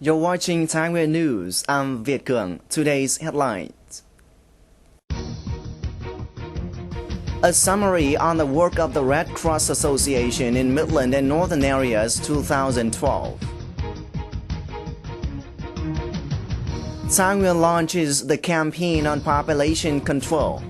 You're watching Thai Nguyen News. I'm Viet Cường. Today's headlines. A summary on the work of the Red Cross Association in Midland and Northern Areas 2012. Thai Nguyen launches the campaign on population control.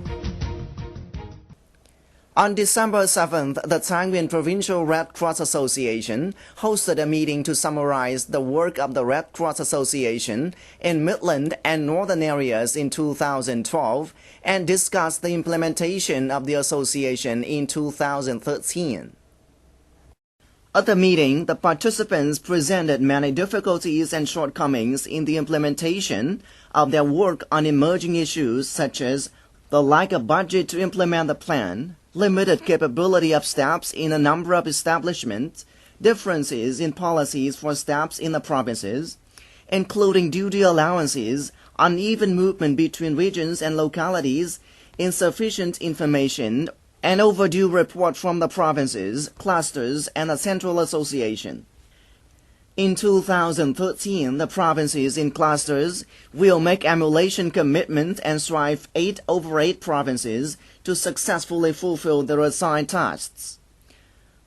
On December 7th, the Thai Nguyen Provincial Red Cross Association hosted a meeting to summarize the work of the Red Cross Association in Midland and Northern Areas in 2012 and discuss the implementation of the association in 2013. At the meeting, the participants presented many difficulties and shortcomings in the implementation of their work on emerging issues such as the lack of budget to implement the plan, limited capability of staffs in a number of establishments, differences in policies for staffs in the provinces, including duty allowances, uneven movement between regions and localities, insufficient information, and overdue report from the provinces, clusters, and the Central Association. In 2013, the provinces in clusters will make emulation commitment and strive 8 over 8 provinces to successfully fulfill their assigned tasks.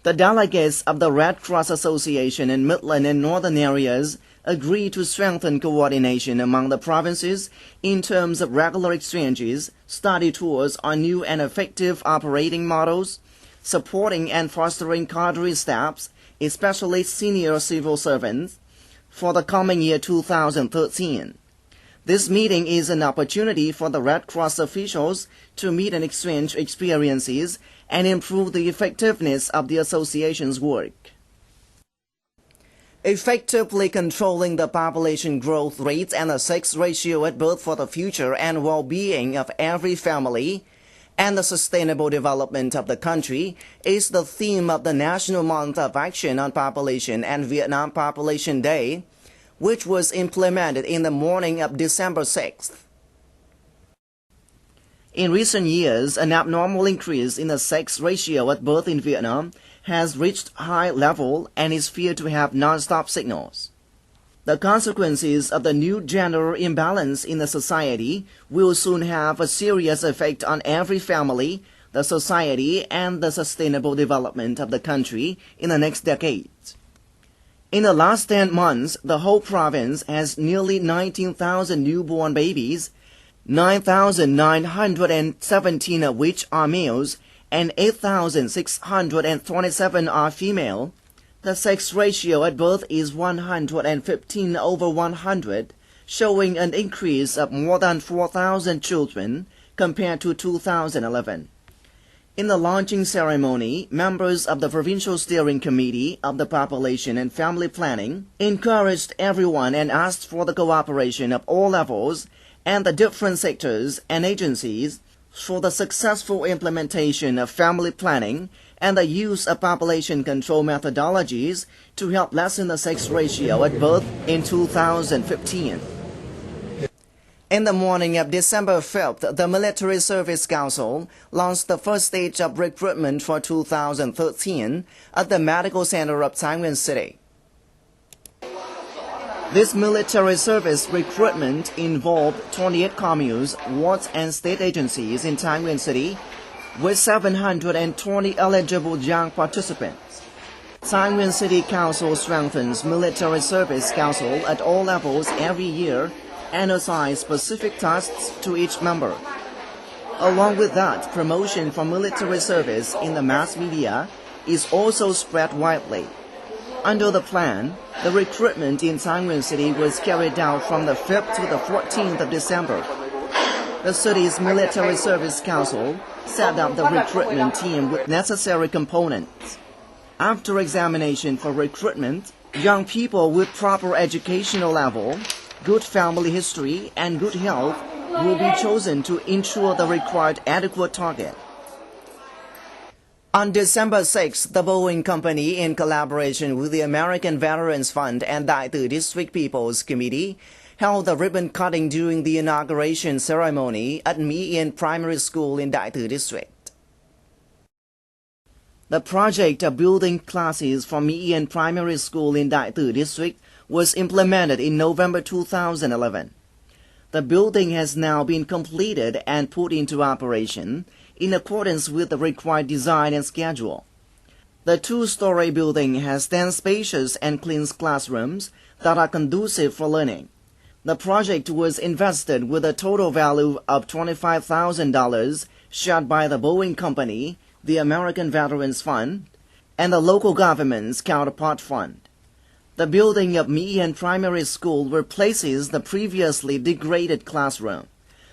The delegates of the Red Cross Association in Midland and Northern Areas agreed to strengthen coordination among the provinces in terms of regular exchanges, study tours on new and effective operating models, supporting and fostering cadre staffs, especially senior civil servants, for the coming year 2013. This meeting is an opportunity for the Red Cross officials to meet and exchange experiences and improve the effectiveness of the association's work. Effectively controlling the population growth rate and the sex ratio at birth for the future and well-being of every family and the sustainable development of the country is the theme of the National Month of Action on Population and Vietnam Population Day, which was implemented in the morning of December 6th. In recent years, an abnormal increase in the sex ratio at birth in Vietnam has reached high level and is feared to have non-stop signals. The consequences of the new gender imbalance in the society will soon have a serious effect on every family, the society, and the sustainable development of the country in the next decade. In the last 10 months, the whole province has nearly 19,000 newborn babies, 9,917 of which are males, and 8,627 are female. The sex ratio at birth is 115 over 100, showing an increase of more than 4,000 children compared to 2011. In the launching ceremony, members of the Provincial Steering Committee of the Population and Family Planning encouraged everyone and asked for the cooperation of all levels and the different sectors and agencies for the successful implementation of family planning and the use of population control methodologies to help lessen the sex ratio at birth in 2015. In the morning of December 5th, the Military Service Council launched the first stage of recruitment for 2013 at the Medical Center of Thái Nguyên City. This military service recruitment involved 28 communes, wards, and state agencies in Thái Nguyên City, with 720 eligible young participants. Thái Nguyên City Council strengthens military service council at all levels every year and assigns specific tasks to each member. Along with that, promotion for military service in the mass media is also spread widely. Under the plan, the recruitment in Thái Nguyên City was carried out from the 5th to the 14th of December. The city's Military Service Council set up the recruitment team with necessary components. After examination for recruitment, young people with proper educational level, good family history, and good health will be chosen to ensure the required adequate target. On December 6th, the Boeing Company, in collaboration with the American Veterans Fund and Đại Từ District People's Committee, held the ribbon cutting during the inauguration ceremony at My Yên Primary School in Đại Từ District. The project of building classes for My Yên Primary School in Đại Từ District was implemented in November 2011. The building has now been completed and put into operation in accordance with the required design and schedule. The two-story building has 10 spacious and clean classrooms that are conducive for learning. The project was invested with a total value of $25,000 shared by the Boeing company, the American Veterans Fund, and the local government's counterpart fund. The building of Mian Primary School replaces the previously degraded classroom.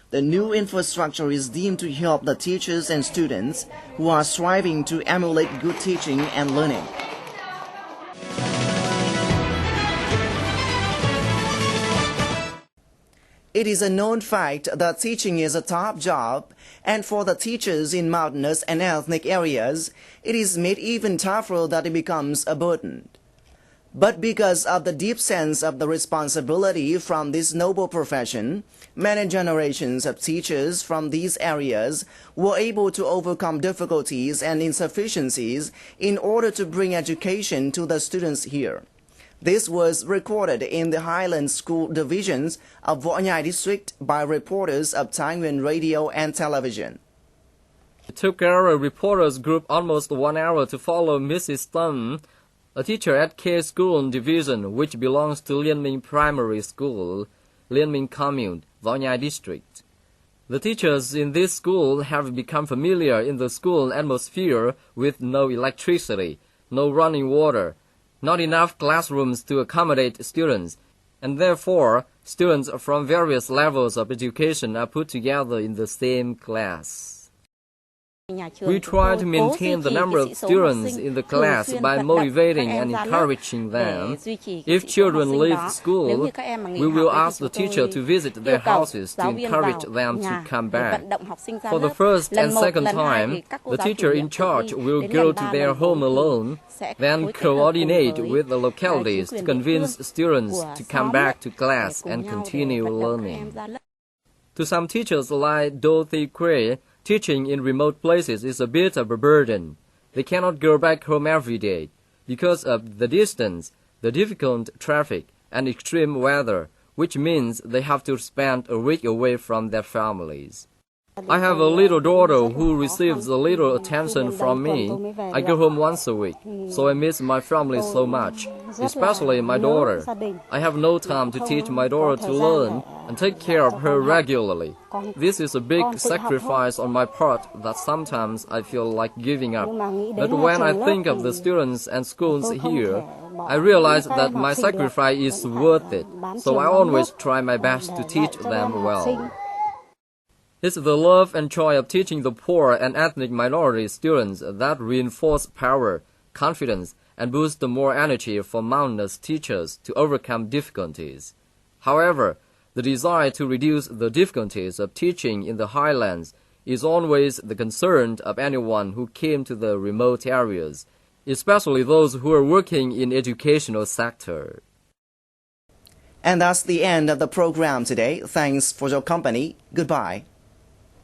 The new infrastructure is deemed to help the teachers and students who are striving to emulate good teaching and learning. It is a known fact that teaching is a top job, and for the teachers in mountainous and ethnic areas, it is made even tougher that it becomes a burden. But because of the deep sense of the responsibility from this noble profession, many generations of teachers from these areas were able to overcome difficulties and insufficiencies in order to bring education to the students here. This was recorded in the Highland School divisions of Võ Nhai District by reporters of Thai Nguyen Radio and Television. It took our reporters group almost 1 hour to follow Mrs. Tân, a teacher at K School Division, which belongs to Liên Minh Primary School, Liên Minh Commune, Võ Nhai District. The teachers in this school have become familiar in the school atmosphere with no electricity, no running water, not enough classrooms to accommodate students, and therefore students from various levels of education are put together in the same class. We try to maintain the number of students in the class by motivating and encouraging them. If children leave school, we will ask the teacher to visit their houses to encourage them to come back. For the first and second time, the teacher in charge will go to their home alone, then coordinate with the localities to convince students to come back to class and continue learning. To some teachers like Do Thi Quay, teaching in remote places is a bit of a burden. They cannot go back home every day because of the distance, the difficult traffic, and extreme weather, which means they have to spend a week away from their families. I have a little daughter who receives a little attention from me. I go home once a week, so I miss my family so much, especially my daughter. I have no time to teach my daughter to learn and take care of her regularly. This is a big sacrifice on my part that sometimes I feel like giving up. But when I think of the students and schools here, I realize that my sacrifice is worth it, so I always try my best to teach them well. It's the love and joy of teaching the poor and ethnic minority students that reinforce power, confidence, and boost more energy for mountainous teachers to overcome difficulties. However, the desire to reduce the difficulties of teaching in the highlands is always the concern of anyone who came to the remote areas, especially those who are working in educational sector. And that's the end of the program today. Thanks for your company. Goodbye.